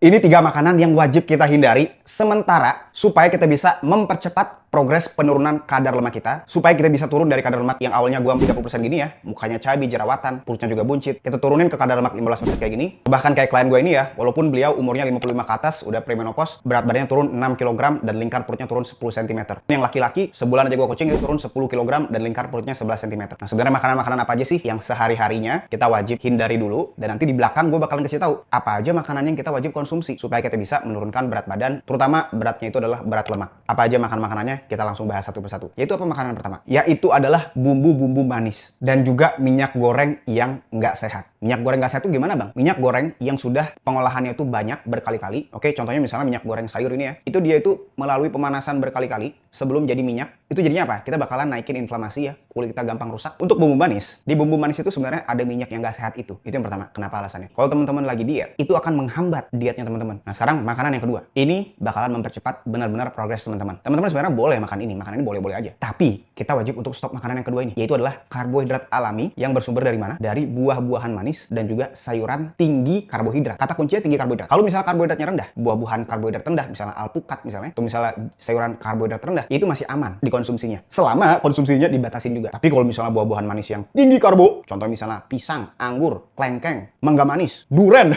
Ini 3 makanan yang wajib kita hindari sementara supaya kita bisa mempercepat progres penurunan kadar lemak kita, supaya kita bisa turun dari kadar lemak yang awalnya gua 30% gini ya, mukanya cabi, jerawatan, perutnya juga buncit. Kita turunin ke kadar lemak 15% kayak gini. Bahkan kayak klien gue ini ya, walaupun beliau umurnya 55 ke atas, udah premenopause, berat badannya turun 6 kg dan lingkar perutnya turun 10 cm. Yang laki-laki, sebulan aja gua coaching itu turun 10 kg dan lingkar perutnya 11 cm. Nah, sebenarnya makanan-makanan apa aja sih yang sehari-harinya kita wajib hindari dulu, dan nanti di belakang gue bakalan kasih tahu apa aja makanan yang kita wajib konsumsi supaya kita bisa menurunkan berat badan, terutama beratnya itu adalah berat lemak. Apa aja makan-makanannya, kita langsung bahas satu persatu. Yaitu apa makanan pertama? Yaitu adalah bumbu-bumbu manis dan juga minyak goreng yang nggak sehat. Minyak goreng nggak sehat itu gimana bang? Minyak goreng yang sudah pengolahannya itu banyak berkali-kali. Oke, contohnya misalnya minyak goreng sayur ini ya. Itu dia itu melalui pemanasan berkali-kali sebelum jadi minyak. Itu jadinya apa? Kita bakalan naikin inflamasi ya. Kulit kita gampang rusak. Untuk bumbu manis, di bumbu manis itu sebenarnya ada minyak yang nggak sehat itu. Itu yang pertama. Kenapa alasannya? Kalau teman-teman lagi diet, itu akan menghambat dietnya teman-teman. Nah sekarang makanan yang kedua. Ini bakalan mempercepat benar-benar progres teman-teman. Teman-teman sebenarnya boleh makan ini. Makan ini boleh-boleh aja. Tapi kita wajib untuk stop makanan yang kedua ini. Yaitu adalah karbohidrat alami yang bersumber dari mana? Dari buah-buahan manis dan juga sayuran tinggi karbohidrat. Kata kuncinya tinggi karbohidrat. Kalau misalnya karbohidratnya rendah, buah-buahan karbohidrat rendah, misalnya alpukat misalnya, atau misalnya sayuran karbohidrat rendah, itu masih aman dikonsumsinya. Selama konsumsinya dibatasin juga. Tapi kalau misalnya buah-buahan manis yang tinggi karbo, contoh misalnya pisang, anggur, klengkeng, mangga manis, duren,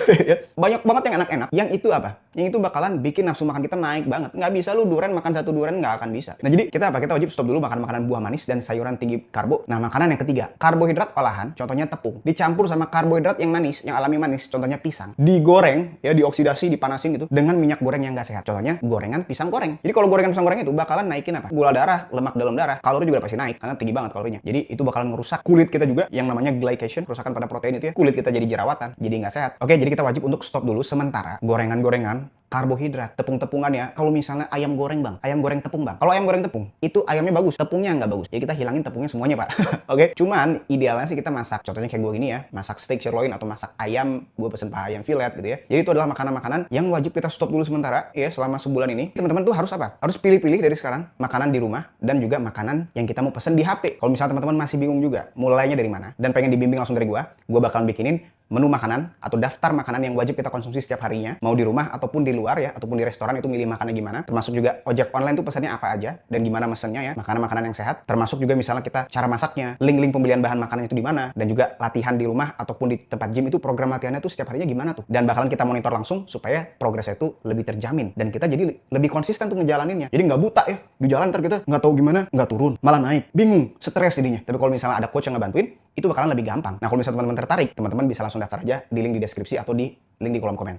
banyak banget yang enak-enak. Yang itu apa? Yang itu bakalan bikin nafsu makan kita naik banget. Nggak bisa lu duren makan satu duren, nggak akan bisa. Nah jadi kita apa? Kita wajib stop dulu makan makanan buah manis dan sayuran tinggi karbo. Nah makanan yang ketiga, karbohidrat olahan, contohnya tepung, dicampur sama karbohidrat yang manis, yang alami manis, contohnya pisang, digoreng, ya dioksidasi, dipanasin gitu, dengan minyak goreng yang nggak sehat. Contohnya gorengan pisang goreng. Jadi kalau gorengan pisang goreng itu bakalan naikin apa? Gula darah, lemak dalam darah, kalori juga pasti naik karena tinggi banget kalorinya. Jadi itu bakalan ngerusak kulit kita juga, yang namanya glycation, kerusakan pada protein itu ya. Kulit kita jadi jerawatan, jadi nggak sehat. Oke, jadi kita wajib untuk stop dulu sementara gorengan-gorengan, karbohidrat, tepung-tepungan ya. Kalau misalnya ayam goreng bang, ayam goreng tepung bang. Kalau ayam goreng tepung, itu ayamnya bagus, tepungnya nggak bagus. Jadi kita hilangin tepungnya semuanya pak. Oke, cuman idealnya sih kita masak. Contohnya kayak gue gini ya, masak steak sirloin atau masak ayam, gue pesen paha ayam fillet gitu ya. Jadi itu adalah makanan-makanan yang wajib kita stop dulu sementara ya selama sebulan ini. Teman-teman tuh harus apa? Harus pilih-pilih dari sekarang makanan di rumah dan juga makanan yang kita mau pesen di HP. Kalau misalnya teman-teman masih bingung juga mulainya dari mana dan pengen dibimbing langsung dari gue bakalan bikinin menu makanan atau daftar makanan yang wajib kita konsumsi setiap harinya, mau di rumah ataupun di luar ya, ataupun di restoran, itu milih makannya gimana. Termasuk juga ojek online tuh pesannya apa aja dan gimana mesennya ya, makanan-makanan yang sehat. Termasuk juga misalnya kita cara masaknya, link-link pembelian bahan makanan itu di mana, dan juga latihan di rumah ataupun di tempat gym itu program latihannya tuh setiap harinya gimana tuh. Dan bakalan kita monitor langsung supaya progresnya itu lebih terjamin dan kita jadi lebih konsisten tuh ngejalaninnya. Jadi nggak buta ya, di jalan ntar kita nggak tahu gimana, nggak turun, malah naik, bingung, stres jadinya. Tapi kalau misalnya ada coach yang ngebantuin, itu bakalan lebih gampang. Nah kalau misalnya teman-teman tertarik, teman-teman bisa langsung daftar aja di link di deskripsi atau di link di kolom komen.